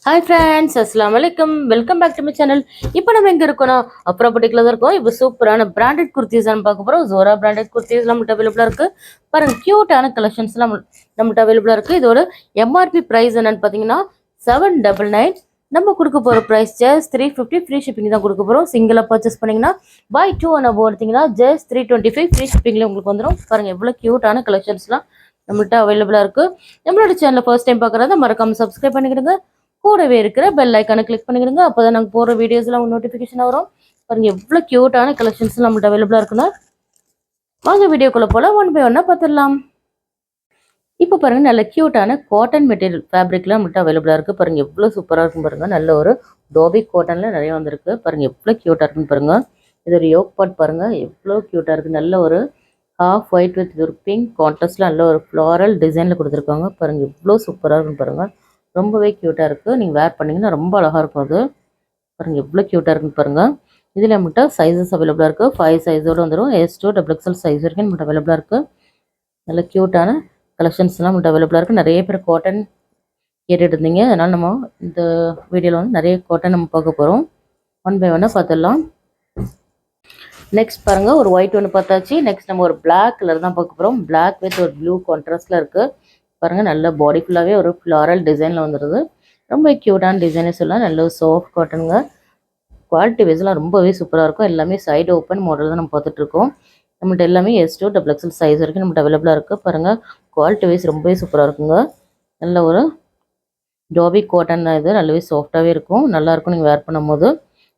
Hi friends, அஸ்ஸலாமு அலைக்கும். Welcome back to my channel. இப்போ நம்ம எங்கே இருக்கோம்? ப்ராப்பர்ட்டிக்குள்ள தான் இருக்கோம். இப்போ சூப்பரான பிராண்டட் குர்த்திஸ் பார்க்க போகிறோம். ஜோரா பிராண்டட் குர்த்திஸ் நம்மகிட்ட அவைலபிளாக இருக்குது. பாருங்க, க்யூட்டான கலெக்ஷன்ஸ்லாம் நம்மகிட்ட அவைலபிளாக இருக்குது. இதோட எம்ஆர்பி ப்ரைஸ் என்னன்னு பார்த்தீங்கன்னா 799. நம்ம கொடுக்க போகிற ப்ரைஸ் ஜஸ்ட் 350. ஃப்ரீ ஷிப்பிங் தான் கொடுக்க போகிறோம். சிங்கிளாக பர்ச்சேஸ் பண்ணிங்கன்னா பை 2 அண்ட் அபோவ் எடுத்தீங்கன்னா ஜஸ்ட் 325 ஃப்ரீ ஷிப்பிங்லேயே உங்களுக்கு வந்துடும். பாருங்கள், எவ்வளோ க்யூட்டான கலெக்ஷன்ஸ்லாம் நம்மள்கிட்ட அவைலபிளாக இருக்குது. நம்மளோட சேனலை ஃபர்ஸ்ட் டைம் பார்க்குறத மறக்காமல் சப்ஸ்கிரைப் பண்ணிக்கிடுங்க. கூடவே இருக்கிற பெல் ஐக்கானை கிளிக் பண்ணிக்கிறங்க. அப்போதான் நாங்கள் போகிற வீடியோஸ்லாம் நோட்டிஃபிகேஷன் வரும். பாருங்க, எவ்வளோ க்யூட்டான கலெக்ஷன்ஸ் நம்மள்ட்ட அவைலபிளாக இருக்குன்னா வாங்க வீடியோக்குள்ளே போல ஒன் பை ஒன்னாக பார்த்துடலாம். இப்போ பாருங்க, நல்ல க்யூட்டான காட்டன் மெட்டீரியல் ஃபேப்ரிக்லாம் நம்மள்ட்ட அவைலபிளாக இருக்குது. பாருங்க, எவ்வளோ சூப்பராக இருக்கும் பாருங்க. நல்ல ஒரு டோபி காட்டனில் நிறைய வந்திருக்கு. பாருங்க, எவ்வளோ க்யூட்டாக இருக்குன்னு பாருங்க. இது ஒரு யோக் பாட் பாருங்க, எவ்வளோ க்யூட்டாக இருக்குது. நல்ல ஒரு ஹாஃப் ஒயிட் வித் ஒரு பிங்க் கான்ட்ராஸ்ட்ல நல்ல ஒரு ஃப்ளாரல் டிசைனில் கொடுத்துருக்காங்க. பாருங்க, எவ்வளோ சூப்பராக இருக்குன்னு பாருங்க. ரொம்பவே க்யூட்டாக இருக்குது. நீங்கள் வேர் பண்ணிங்கன்னா ரொம்ப அழகாக இருக்கும். அது பாருங்கள், எவ்வளோ க்யூட்டாக இருக்குன்னு பாருங்கள். இதில் நம்மகிட்ட சைஸஸ் அவைலபிளாக இருக்குது. 5 சைஸோடு வந்துடும். S2 XXL சைஸ் வரைக்கும் நம்மகிட்ட அவைலபிளாக இருக்குது. நல்ல க்யூட்டான கலெக்ஷன்ஸ்லாம் நம்மகிட்ட அவைலபிளாக இருக்குது. நிறைய பேர் காட்டன் கேட்டுட்டு இருந்தீங்க. அதனால் நம்ம இந்த வீடியோவில் வந்து நிறைய காட்டன் நம்ம பார்க்க போகிறோம். ஒன் பை ஒன்னாக பார்த்துடலாம். நெக்ஸ்ட் பாருங்கள், ஒரு ஒயிட் ஒன்று பார்த்தாச்சு. நெக்ஸ்ட் நம்ம ஒரு பிளாக் கலர் தான் பார்க்க போகிறோம். பிளாக் வித் ஒரு ப்ளூ கான்ட்ராஸ்டில் இருக்குது. பாருங்கள், நல்ல பாடி ஃபுல்லாகவே ஒரு ஃப்ளாரல் டிசைனில் வந்துடுது. ரொம்ப க்யூட்டான டிசைனே சொல்லலாம். நல்ல ஒரு சாஃப்ட் காட்டனுங்க. குவாலிட்டி வைஸ்லாம் ரொம்பவே சூப்பராக இருக்கும். எல்லாமே சைடு ஓப்பன் மாடல் தான் நம்ம பார்த்துட்ருக்கோம். நம்மகிட்ட எல்லாமே S2 XXL சைஸ் வரைக்கும் நம்மகிட்ட அவைலபிளாக இருக்குது. பாருங்கள், குவாலிட்டி வைஸ் ரொம்பவே சூப்பராக இருக்குங்க. நல்ல ஒரு ஜாபி காட்டன் தான். இது நல்லாவே சாஃப்டாகவே இருக்கும். நல்லாயிருக்கும் நீங்கள் வேர் பண்ணும்போது.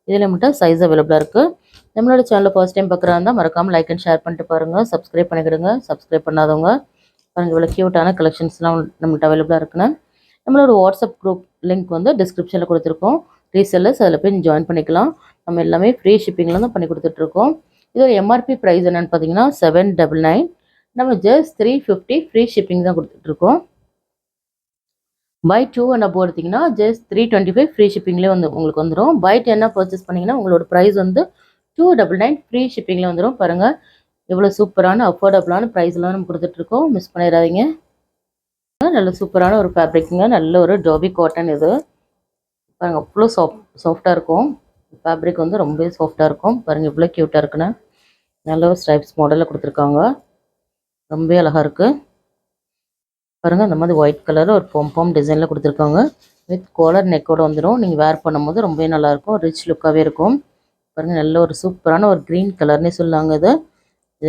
இதில் நம்மகிட்ட சைஸ் அவைலபிளாக இருக்குது. நம்மளோட சேனலில் ஃபர்ஸ்ட் டைம் பார்க்குறா இருந்தால் மறக்காமல் லைக் அண்ட் ஷேர் பண்ணிட்டு பாருங்கள். சப்ஸ்கிரைப் பண்ணிக்கிடுங்க. சப்ஸ்கிரைப் பண்ணாதவங்க பாருங்கள், இவ்வளோ க்யூட்டான கலெக்ஷன்ஸ்லாம் நம்மள்ட்ட அவைலபிளாக இருக்குன்னு. நம்மளோட வாட்ஸ்அப் குரூப் லிங்க் வந்து டிஸ்கிரிப்ஷனில் கொடுத்துருக்கோம். ரீசெல்லர்ஸ் அதில் போய் ஜாயின் பண்ணிக்கலாம். நம்ம எல்லாமே ஃப்ரீ ஷிப்பிங்கில் தான் பண்ணி கொடுத்துட்ருக்கோம். இதோட எம்ஆர்பி ப்ரைஸ் என்னென்னு பார்த்தீங்கன்னா 799. நம்ம ஜஸ்ட் 350 ஃப்ரீ ஷிப்பிங் தான் கொடுத்துட்ருக்கோம். பை 2 அண்ட் அபோவ் எடுத்திங்கன்னா ஜஸ்ட் 325 ஃப்ரீ ஷிப்பிங்லேயே வந்து உங்களுக்கு வந்துடும். பை 10 பர்ச்சேஸ் பண்ணிங்கன்னா உங்களோட ப்ரைஸ் வந்து 299 ஃப்ரீ ஷிப்பிங்கில் வந்துடும். பாருங்கள், இவ்வளோ சூப்பரான அஃபோர்டபுளான ப்ரைஸ்லாம் நம்ம கொடுத்துட்ருக்கோம். மிஸ் பண்ணிடாதீங்க. நல்ல சூப்பரான ஒரு ஃபேப்ரிக்குங்க. நல்ல ஒரு ஜாபி காட்டன். இது பாருங்கள், அவ்வளோ சாஃப்டாக இருக்கும். ஃபேப்ரிக் வந்து ரொம்பவே சாஃப்டாக இருக்கும். பாருங்கள், இவ்வளோ க்யூட்டாக இருக்குன்னு. நல்ல ஒரு ஸ்ட்ரைப்ஸ் மாடலில் கொடுத்துருக்காங்க. ரொம்ப அழகாக இருக்குது. பாருங்கள், அந்த மாதிரி ஒயிட் கலரில் ஒரு பொம் டிசைனில் கொடுத்துருக்காங்க. வித் காலர் நெக்கோடு வந்துடும். நீங்கள் வேர் பண்ணும்போது ரொம்பவே நல்லாயிருக்கும். ரிச் லுக்காகவே இருக்கும். பாருங்கள், நல்ல ஒரு சூப்பரான ஒரு க்ரீன் கலர்னே சொல்லாங்க. இது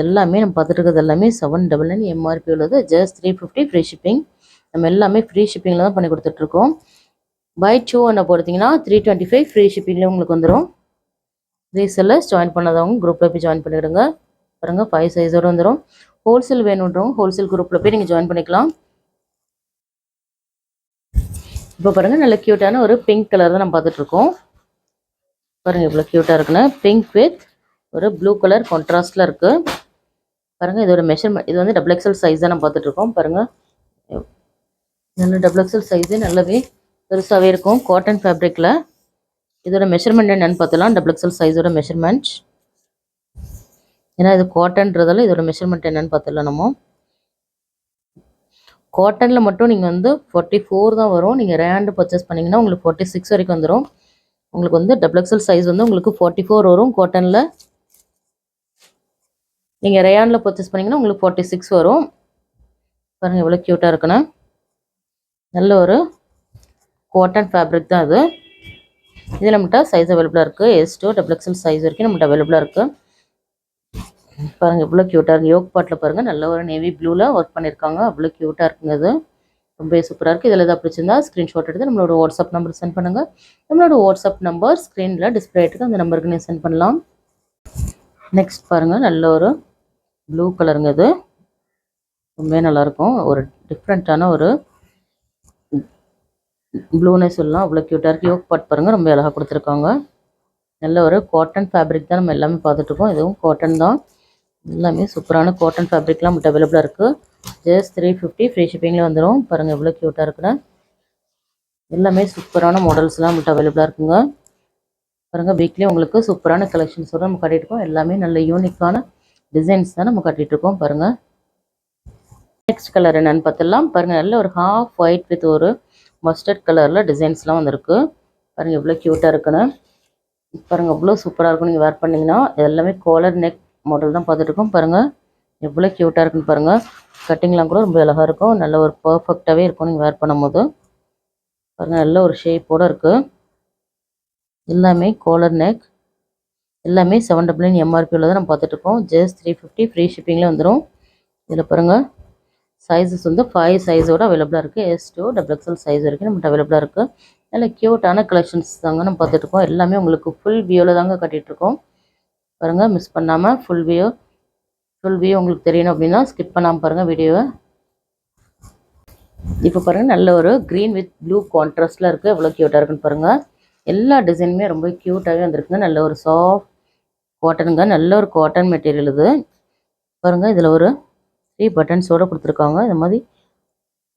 எல்லாமே நம்ம பார்த்துட்டு இருக்கிறது எல்லாமே 799 எம்ஆர்பி உள்ளது. Just 350 free shipping. நம்ம எல்லாமே ஃப்ரீ ஷிப்பிங்கில் தான் பண்ணி கொடுத்துட்ருக்கோம். பை 2 அண்ட் போடுத்திங்கன்னா 325 ஃப்ரீ ஷிப்பிங்லேயே உங்களுக்கு வந்துடும். ரீசெல்லர்ஸ் ஜாயின் பண்ணாதவங்க குரூப்பில் போய் ஜாயின் பண்ணிவிடுங்க. பாருங்கள், 5 சைஸோடு வந்துடும். ஹோல்சேல் வேணுன்றவங்க ஹோல்சேல் குரூப்பில் போய் நீங்கள் ஜாயின் பண்ணிக்கலாம். இப்போ பாருங்கள், நல்ல க்யூட்டான ஒரு பிங்க் கலர் தான் நம்ம பார்த்துட்ருக்கோம். பாருங்கள், இவ்வளோ க்யூட்டாக இருக்குன்னு. பிங்க் வித் ஒரு ப்ளூ கலர் கான்ட்ராஸ்டில் இருக்குது. பாருங்கள், இதோட மெஷர்மெண்ட் இது வந்து XXL சைஸ் தான் நம்ம பார்த்துட்ருக்கோம். பாருங்கள், நல்ல XXL சைஸு நல்லாவே பெருசாகவே இருக்கும். காட்டன் ஃபேப்ரிக்கில் இதோட மெஷர்மெண்ட் என்னென்னு பார்த்தலாம். XXL சைஸோட மெஷர்மெண்ட். ஏன்னா இது காட்டன்றதால இதோட மெஷர்மெண்ட் என்னென்னு பார்த்துடலாம். நம்ம காட்டனில் மட்டும் நீங்கள் வந்து 44 தான் வரும். நீங்கள் ரேண்டு பர்ச்சேஸ் பண்ணிங்கன்னா உங்களுக்கு 46 வரைக்கும் வந்துடும். உங்களுக்கு வந்து XXL சைஸ் வந்து உங்களுக்கு 44 வரும். காட்டனில் நீங்கள் ரேயானில் பர்ச்சேஸ் பண்ணிங்கன்னா உங்களுக்கு 46 வரும். பாருங்கள், எவ்வளோ க்யூட்டாக இருக்குன்னு. நல்ல ஒரு காட்டன் ஃபேப்ரிக் தான் அது. இதில் நம்மகிட்ட சைஸ் அவைலபிளாக இருக்குது. S2 XXL சைஸ் வரைக்கும் நம்மகிட்ட அவைலபிளாக இருக்குது. பாருங்கள், எவ்வளோ க்யூட்டாக இருக்குது. யோக் பாட்டில் பாருங்கள், நல்ல ஒரு நேவி ப்ளூவில் ஒர்க் பண்ணியிருக்காங்க. அவ்வளோ க்யூட்டாக இருக்குங்க. அது ரொம்ப சூப்பராக இருக்குது. இதில் எதாவது பிடிச்சிருந்தா ஸ்க்ரீன்ஷாட் எடுத்து நம்மளோட வாட்ஸ்அப் நம்பர் சென்ட் பண்ணுங்கள். நம்மளோட வாட்ஸ்அப் நம்பர் ஸ்க்ரீனில் டிஸ்பிளே ஆகிட்டு அந்த நம்பருக்கு நீங்கள் சென்ட் பண்ணலாம். நெக்ஸ்ட் பாருங்கள், நல்ல ஒரு ப்ளூ கலருங்க. இது ரொம்பவே நல்லாயிருக்கும். ஒரு டிஃப்ரெண்ட்டான ஒரு ப்ளூனே சொல்லலாம். அவ்வளோ க்யூட்டாக இருக்குது. யோக் பாட் பாருங்கள், ரொம்ப அழகாக கொடுத்துருக்காங்க. நல்ல ஒரு காட்டன் ஃபேப்ரிக் தான் நம்ம எல்லாமே பார்த்துட்ருக்கோம். இதுவும் காட்டன் தான். எல்லாமே சூப்பரான காட்டன் ஃபேப்ரிக்லாம் நம்மகிட்ட அவைலபிளாக இருக்குது. ஜஸ்ட் 350 ஃப்ரீ ஷிப்பிங்கில் வந்துடும். பாருங்கள், எவ்வளோ க்யூட்டாக இருக்குன்னு. எல்லாமே சூப்பரான மாடல்ஸ்லாம் நம்மகிட்ட அவைலபிளாக இருக்குங்க. பாருங்கள், வீக்லி உங்களுக்கு சூப்பரான கலெக்ஷன்ஸோடு நம்ம கட்டிகிட்ருக்கோம். எல்லாமே நல்ல யூனிக்கான டிசைன்ஸ் தான் நம்ம கட்டிகிட்ருக்கோம். பாருங்கள், நெக்ஸ்ட் கலர் என்னென்னு பார்த்துடலாம். பாருங்கள், நல்ல ஒரு ஹாஃப் ஒயிட் வித் ஒரு மஸ்டர்ட் கலரில் டிசைன்ஸ்லாம் வந்திருக்கு. பாருங்கள் எவ்வளோ க்யூட்டாக இருக்குன்னு. பாருங்கள் எவ்வளோ சூப்பராக இருக்கும். நீங்கள் வேர் பண்ணிங்கன்னா எல்லாமே காலர் நெக் மாடல் தான் பார்த்துட்ருக்கோம். பாருங்கள் எவ்வளோ க்யூட்டாக இருக்குன்னு பாருங்கள். கட்டிங்லாம் கூட ரொம்ப அழகாக இருக்கும். நல்ல ஒரு பர்ஃபெக்டாகவே இருக்கும் நீங்கள் வேர் பண்ணும்போது. பாருங்கள் நல்ல ஒரு ஷேப்போடு இருக்குது. எல்லாமே காலர் நெக், எல்லாமே 799 எம்ஆர்பியில் தான் நம்ம பார்த்துட்ருக்கோம். ஜஸ்ட் 350 ஃப்ரீ ஷிப்பிங்கில் வந்துடும். இதில் பாருங்கள் சைஸஸ் வந்து 5 சைஸோடு அவைலபிளாக இருக்குது. S2 XXL சைஸ் வரைக்கும் நம்மகிட்ட அவைலபிளாக இருக்குது. நல்ல க்யூட்டான கலெக்ஷன்ஸ் தாங்க நம்ம பார்த்துட்ருக்கோம். எல்லாமே உங்களுக்கு ஃபுல் வியூவில் தாங்க கட்டிகிட்ருக்கோம். பாருங்கள் மிஸ் பண்ணாமல் ஃபுல் வியூ உங்களுக்கு தெரியணும் அப்படின்னா ஸ்கிப் பண்ணாமல் பாருங்கள் வீடியோவை. இப்போ பாருங்கள் நல்ல ஒரு க்ரீன் வித் ப்ளூ கான்ட்ராஸ்டில் இருக்குது. எவ்வளோ க்யூட்டாக இருக்குன்னு பாருங்கள். எல்லா டிசைனுமே ரொம்ப க்யூட்டாகவே வந்திருக்குங்க. நல்ல ஒரு சாஃப்ட் காட்டனுங்க. நல்ல ஒரு காட்டன் மெட்டீரியல் இது. பாருங்கள் இதில் ஒரு 3 பட்டன்ஸோடு கொடுத்துருக்காங்க. இந்த மாதிரி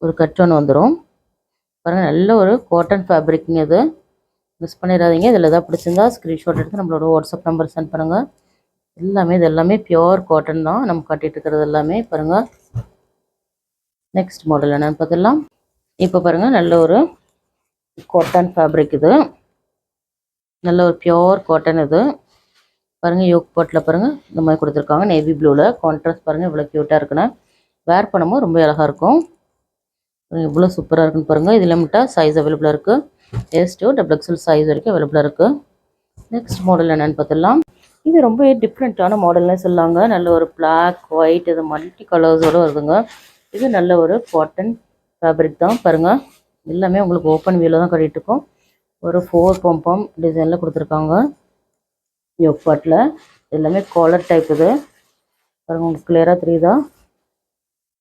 ஒரு கட் ஒன்று வந்துடும். பாருங்கள் நல்ல ஒரு காட்டன் ஃபேப்ரிக்ங்க இது. மிஸ் பண்ணிடாதீங்க. இதில் எதாவது பிடிச்சிருந்தா ஸ்க்ரீன்ஷாட் எடுத்து நம்மளோட வாட்ஸ்அப் நம்பர் சென்ட் பண்ணுங்கள். இது எல்லாமே பியோர் காட்டன் தான் நம்ம கட்டிகிட்டு இருக்கிறது எல்லாமே. பாருங்கள் நெக்ஸ்ட் மாடல் என்னென்னு பார்த்துடலாம். இப்போ பாருங்கள் நல்ல ஒரு காட்டன் ஃபேப்ரிக் இது. நல்ல ஒரு பியோர் காட்டன் இது. பாருங்கள் யோக் பாட்டில் பாருங்கள் இந்த மாதிரி கொடுத்துருக்காங்க. நேவி ப்ளூவில் கான்ட்ராஸ்ட் பாருங்கள் இவ்வளோ க்யூட்டாக இருக்குன்னு. வேர் பண்ணும்போது ரொம்ப அழகாக இருக்கும். இவ்வளோ சூப்பராக இருக்குன்னு பாருங்கள். இதில் மட்டும் சைஸ் அவைலபிளாக இருக்குது. S2 XXL சைஸ் வரைக்கும் அவைலபிளாக இருக்குது. நெக்ஸ்ட் மாடல் என்னென்னு பார்த்துடலாம். இது ரொம்ப டிஃப்ரெண்ட்டான மாடல்னே சொல்லாங்க. நல்ல ஒரு பிளாக் ஒயிட் இது மல்டி கலர்ஸோடு வருதுங்க. இது நல்ல ஒரு காட்டன் ஃபேப்ரிக் தான். பாருங்கள் எல்லாமே உங்களுக்கு ஓப்பன் வியூவில் தான் கட்டிகிட்ருக்கோம். ஒரு 4 பம்பம் டிசைனில் கொடுத்துருக்காங்க யோக் பாட்டில். எல்லாமே காலர் டைப் இது. பாருங்கள் உங்களுக்கு கிளியராக தெரியுதா?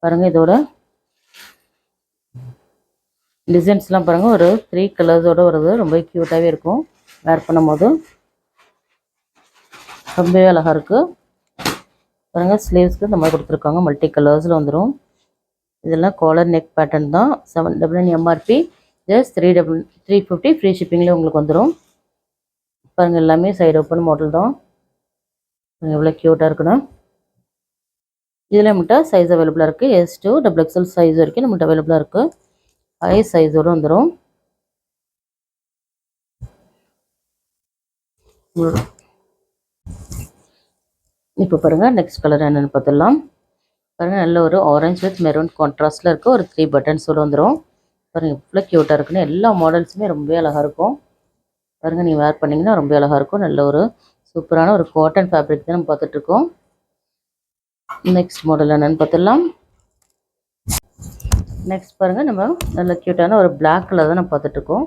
பாருங்கள் இதோட டிசைன்ஸ்லாம் பாருங்கள் ஒரு 3 கலர்ஸோடு வருது. ரொம்ப க்யூட்டாகவே இருக்கும் வேர் பண்ணும்போது. ரொம்பவே அழகாக இருக்குது. பாருங்கள் ஸ்லீவ்ஸ்க்கு இந்த மாதிரி கொடுத்துருக்காங்க. மல்டி கலர்ஸில் வந்துடும். இதெல்லாம் காலர் நெக் பேட்டர்ன் தான். 799 எம்ஆர்பி. ஜஸ்ட் 350 ஃப்ரீ ஷிப்பிங்கில் உங்களுக்கு வந்துடும். பாருங்கள் எல்லாமே சைடு ஓப்பன் மாடல் தான். எவ்வளோ க்யூட்டாக இருக்குன்னு. இதில் மட்டும் சைஸ் அவைலபிளாக இருக்குது. S2 XXL சைஸ் வரைக்கும் நம்மகிட்ட அவைலபிளாக இருக்குது. 5 சைஸோடு வந்துடும். இப்போ பாருங்கள் நெக்ஸ்ட் கலர் என்னென்னு பார்த்துடலாம். பாருங்கள் நல்ல ஒரு ஆரஞ்சு வித் மெரூன் கான்ட்ராஸ்டில் இருக்குது. ஒரு 3 பட்டன்ஸோடு வந்துடும். பாருங்கள் எவ்வளோ க்யூட்டாக இருக்குன்னு. எல்லா மாடல்ஸுமே ரொம்ப அழகாக இருக்கும். பாருங்கள் நீங்கள் வேர் பண்ணிங்கன்னா ரொம்ப அழகாக இருக்கும். நல்ல ஒரு சூப்பரான ஒரு காட்டன் ஃபேப்ரிக் தான் நம்ம பார்த்துட்ருக்கோம். நெக்ஸ்ட் மாடல் என்னென்னு பார்த்துடலாம். நெக்ஸ்ட் பாருங்கள் நம்ம நல்ல க்யூட்டான ஒரு பிளாக் கலர் தான் நம்ம பார்த்துட்ருக்கோம்.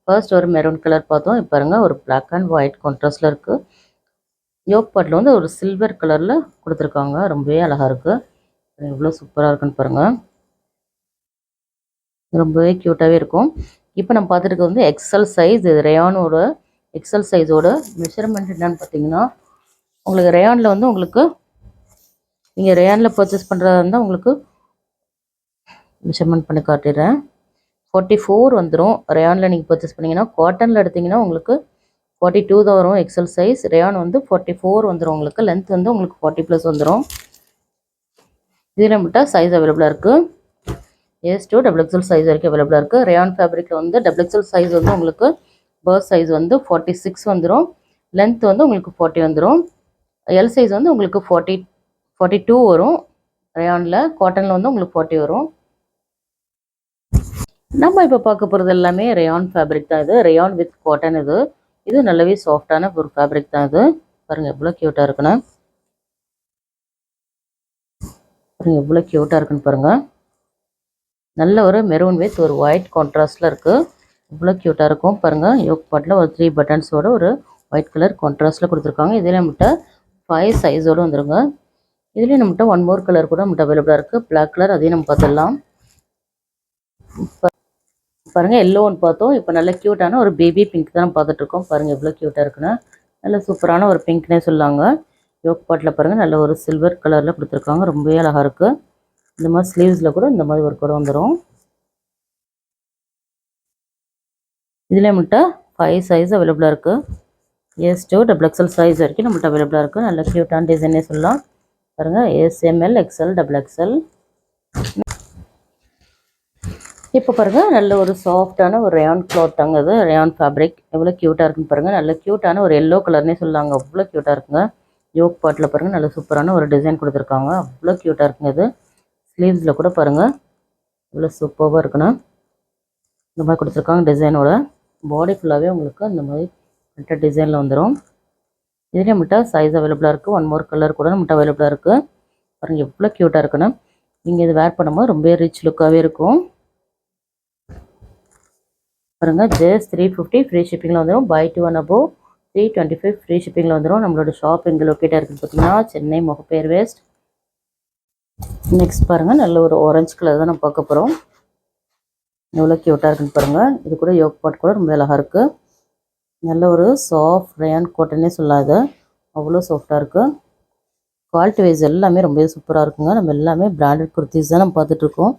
ஃபர்ஸ்ட் ஒரு மெரூன் கலர் பார்த்தோம். இப்போ பாருங்கள் ஒரு பிளாக் அண்ட் ஒயிட் கான்ட்ராஸ்டில் இருக்குது. யோக் பாட்டில் வந்து ஒரு சில்வர் கலரில் கொடுத்துருக்காங்க. ரொம்பவே அழகாக இருக்குது. எவ்வளோ சூப்பராக இருக்குன்னு பாருங்கள். ரொம்பவே க்யூட்டாகவே இருக்கும். இப்போ நம்ம பார்த்துட்டு வந்து எக்ஸல் சைஸ். இது ரேயானோட எக்ஸல் சைஸோட மெஷர்மெண்ட் என்னன்னு பார்த்தீங்கன்னா உங்களுக்கு ரேயானில் வந்து உங்களுக்கு நீங்கள் ரேயானில் பர்ச்சேஸ் பண்ணுறதா இருந்தால் உங்களுக்கு மெஷர்மெண்ட் பண்ணி காட்டிடுறேன். 44 வந்துடும். ரேயானில் நீங்கள் பர்ச்சேஸ் பண்ணிங்கன்னா. காட்டனில் எடுத்திங்கன்னா உங்களுக்கு 42 தான் வரும் எக்ஸல் சைஸ். ரேயான் வந்து 44 வந்துடும் உங்களுக்கு. லென்த் வந்து உங்களுக்கு 40+ வந்துடும். இதில் மட்டும் சைஸ் அவைலபிளாக இருக்குது. S2 XXL சைஸ் வரைக்கும் அவைலபிளாக இருக்குது. ரேயான் ஃபேப்ரிக்கில் வந்து XXL சைஸ் வந்து உங்களுக்கு பர்ஸ் சைஸ் வந்து 46 வந்துடும். லென்த் வந்து உங்களுக்கு 40 வந்துடும். எல் சைஸ் வந்து உங்களுக்கு 42 வரும். ரேயானில் காட்டனில் வந்து உங்களுக்கு 40 வரும். நம்ம இப்போ பார்க்க போகிறது எல்லாமே ரேயான் ஃபேப்ரிக் தான். இது ரேயான் வித் காட்டன். இது நல்லாவே சாஃப்டான ஒரு ஃபேப்ரிக் தான். இது பாருங்கள் எவ்வளோ க்யூட்டாக இருக்குன்னு. பாருங்கள் எவ்வளோ க்யூட்டாக இருக்குன்னு பாருங்கள். நல்ல ஒரு மெரூன் வித் ஒரு ஒயிட் கான்ட்ராஸ்டில் இருக்குது. இவ்வளோ க்யூட்டாக இருக்கும் பாருங்கள். யோக் பாட்டில் ஒரு 3 பட்டன்ஸோட ஒரு ஒயிட் கலர் கான்ட்ராஸ்டில் கொடுத்துருக்காங்க. இதில் நம்மகிட்ட 5 சைஸோடு வந்துடுங்க. இதுலேயும் நம்மகிட்ட 1 மோர் கலர் கூட நம்மகிட்ட அவைலபிளாக இருக்குது. Black colour. அதையும் நம்ம பார்த்துடலாம். பாருங்கள் எல்லோ ஒன்று பார்த்தோம். இப்போ நல்ல க்யூட்டான ஒரு பேபி பிங்க் தான் பார்த்துட்ருக்கோம். பாருங்கள் எவ்வளோ க்யூட்டாக இருக்குன்னு. நல்ல சூப்பரான ஒரு பிங்க்னே சொல்லாங்க. யோக் பாட்டில் பாருங்கள் நல்ல ஒரு சில்வர் கலரில் கொடுத்துருக்காங்க. ரொம்பவே அழகாக இருக்குது. இந்த மாதிரி ஸ்லீவ்ஸில் கூட இந்த மாதிரி ஒரு கூட வந்துடும். இதில் நம்மகிட்ட 5 சைஸ் அவைலபிளாக இருக்குது. S2 XXL சைஸ் வரைக்கும் நம்மகிட்ட அவைலபிளாக இருக்குது. நல்ல க்யூட்டான டிசைனே சொல்லலாம். பாருங்கள் SML XL XXL. இப்போ பாருங்க நல்ல ஒரு சாஃப்டான ஒரு ரேயான் கிளாத் தாங்க அது. ரேயான் ஃபேப்ரிக் எவ்வளோ க்யூட்டாக இருக்குன்னு பாருங்கள். நல்ல க்யூட்டான ஒரு எல்லோ கலர்னே சொல்லாங்க, அவ்வளோ க்யூட்டாக இருக்குங்க. யோக் பாட்டில் பாருங்கள் நல்ல சூப்பரான ஒரு டிசைன் கொடுத்துருக்காங்க, அவ்வளோ க்யூட்டாக இருக்குங்க இது. ஸ்லீவ்ஸில் கூட பாருங்கள் இவ்வளோ சூப்பராக இருக்குண்ணா. இந்த மாதிரி கொடுத்துருக்காங்க டிசைனோட. பாடி ஃபுல்லாகவே உங்களுக்கு அந்த மாதிரி டிசைனில் வந்துடும். இதுலேயே நம்மகிட்ட சைஸ் அவைலபிளாக இருக்குது. ஒன் மோர் கலர் கூட நம்மகிட்ட அவைலபிளாக இருக்குது. பாருங்கள் எவ்வளோ க்யூட்டாக இருக்குன்னு. நீங்கள் இது வேர் பண்ணும்போது ரொம்ப ரிச் லுக்காகவே இருக்கும். பாருங்கள் ஜஸ்ட் 350 ஃப்ரீ ஷிப்பிங்கில் வந்துடும். பை 2 ஒன் அபோவ் 325 ஃப்ரீ ஷிப்பிங்கில் வந்துடும். நம்மளோட ஷாப் எங்கே லொக்கேட்டாக இருக்குதுன்னு பார்த்தீங்கன்னா சென்னை முகப்பேர் வெஸ்ட். நெக்ஸ்ட் பாருங்கள் நல்ல ஒரு ஆரஞ்சு கலர் தான் நம்ம பார்க்க போகிறோம். எவ்வளோ க்யூட்டாக இருக்குன்னு பாருங்கள். இது கூட யோக் பாட் கூட ரொம்ப அழகாக இருக்குது. நல்ல ஒரு சாஃப்ட் ரேயான் காட்டனே சொல்லாது, அவ்வளோ சாஃப்டாக இருக்குது. குவாலிட்டி வைஸ் எல்லாமே ரொம்ப சூப்பராக இருக்குங்க. நம்ம எல்லாமே பிராண்டட் குர்த்திஸ் தான் நம்ம பார்த்துட்ருக்கோம்.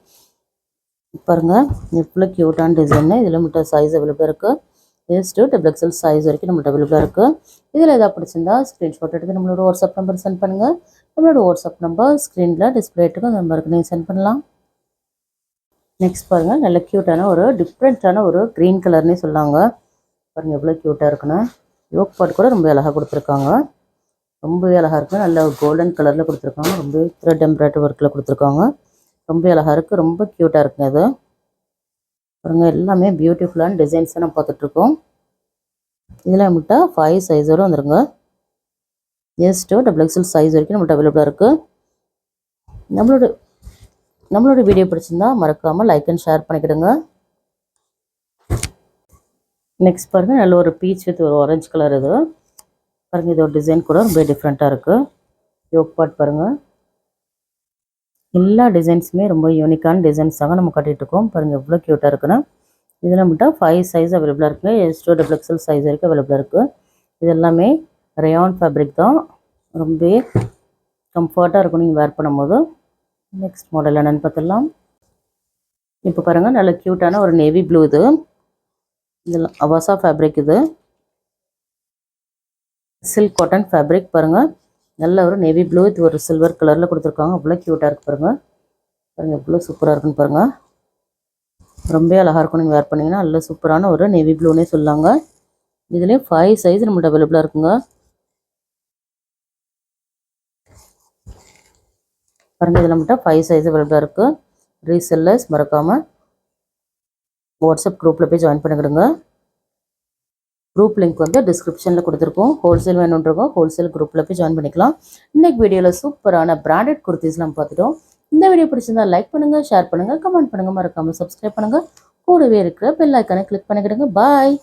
பாருங்கள் எவ்வளோ க்யூட்டான டிசைன்னு. இதில் நம்மகிட்ட சைஸ் அவைலபிளாக இருக்குது. எஸ் டு XXL சைஸ் வரைக்கும் நம்மகிட்ட அவைலபிளாக இருக்குது. இதில் எதாவது பிடிச்சிருந்தா ஸ்க்ரீன்ஷாட் எடுத்து நம்மளோட வாட்ஸ்அப் நம்பர் சென்ட் பண்ணுங்கள். நம்மளோட வாட்ஸ்அப் நம்பர் ஸ்க்ரீனில் டிஸ்பிளே ஆகிட்டு அந்த நம்பருக்கு நீங்கள் சென்ட் பண்ணலாம். நெக்ஸ்ட் பாருங்கள் நல்ல க்யூட்டான ஒரு டிஃப்ரெண்ட்டான ஒரு க்ரீன் கலர்னே சொல்லாங்க. பாருங்கள் எவ்வளோ க்யூட்டாக இருக்குன்னு. யோக் பாட் கூட ரொம்ப அழகாக கொடுத்துருக்காங்க, ரொம்பவே அழகாக இருக்குது. நல்ல கோல்டன் கலரில் கொடுத்துருக்காங்க, ரொம்ப த்ரெட் எம்ப்ராய்டரி ஒர்க்கில் கொடுத்துருக்காங்க, ரொம்ப அழகாக இருக்குது, ரொம்ப க்யூட்டாக இருக்குங்க அது. பாருங்கள் எல்லாமே பியூட்டிஃபுல்லான டிசைன்ஸ் தான் நம்ம பார்த்துட்ருக்கோம். இதில் நம்மகிட்ட 5 சைஸோடு வந்துருங்க. எஸ் டு XXL சைஸ் வரைக்கும் நம்மகிட்ட அவைலபிளாக இருக்குது. நம்மளோட வீடியோ பிடிச்சிருந்தா மறக்காமல் லைக் அண்ட் ஷேர் பண்ணிக்கிடுங்க. நெக்ஸ்ட் பாருங்கள் நல்ல ஒரு பீச் வித் ஒரு ஆரஞ்சு கலர். இது பாருங்கள் இதோட டிசைன் கூட ரொம்ப டிஃப்ரெண்ட்டாக இருக்குது. யோக் பாட் பாருங்கள் எல்லா டிசைன்ஸுமே ரொம்ப யூனிக்கான டிசைன்ஸ் தாங்க நம்ம கட்டிகிட்ருக்கோம். பாருங்கள் எவ்வளோ க்யூட்டாக இருக்குன்னு. இதில் நம்மகிட்ட 5 சைஸ் அவைலபிளாக இருக்குது. எஸ் டு XXL சைஸ் வரைக்கும் அவைலபிளாக இருக்குது. இது எல்லாமே ரேயான் ஃபேப்ரிக் தான், ரொம்ப கம்ஃபர்ட்டாக இருக்கும் நீங்கள் வேர் பண்ணும்போது. நெக்ஸ்ட் மாடல் என்னென்னு பார்த்துடலாம். இப்போ பாருங்கள் நல்ல க்யூட்டான ஒரு நேவி ப்ளூ. இது இதெல்லாம் அவாசா ஃபேப்ரிக். இது சில்க் காட்டன் ஃபேப்ரிக். பாருங்கள் நல்ல ஒரு நேவி ப்ளூ இது ஒரு சில்வர் கலரில் கொடுத்துருக்காங்க, அவ்வளோ க்யூட்டாக இருக்குது பாருங்கள். பாருங்கள் எவ்வளோ சூப்பராக இருக்குன்னு பாருங்கள், ரொம்ப அழகாக இருக்கும் நீங்கள் வேர் பண்ணிங்கன்னா. நல்ல சூப்பரான ஒரு நேவி ப்ளூனே சொல்லாங்க. இதுலேயும் 5 சைஸ் நம்மகிட்ட அவைலபிளாக இருக்குங்க. பாருங்கள் இதில் நம்மகிட்ட 5 சைஸ் அவைலபிளாக இருக்குது. ரீசெல்லர்ஸ் மறக்காமல் வாட்ஸ்அப் குரூப்பில் போய் ஜாயின் பண்ணிக்கிடுங்க. குரூப் லிங்க் வந்து டிஸ்கிரிப்ஷனில் கொடுத்துருக்கோம். ஹோல்சேல் வேணுன்றவங்க ஹோல்சேல் குரூப்பில் போய் ஜாயின் பண்ணிக்கலாம். இன்றைக்கி வீடியோவில் சூப்பரான பிராண்டட் குர்த்திஸ் நம்ம பார்த்துட்டோம். இந்த வீடியோ பிடிச்சிருந்தா லைக் பண்ணுங்கள், ஷேர் பண்ணுங்கள், கமெண்ட் பண்ணுங்கள், மறக்காமல் சப்ஸ்கிரைப் பண்ணுங்கள். கூடவே இருக்கிற பெல் ஐக்கானை கிளிக் பண்ணிக்கிடுங்க. பாய்.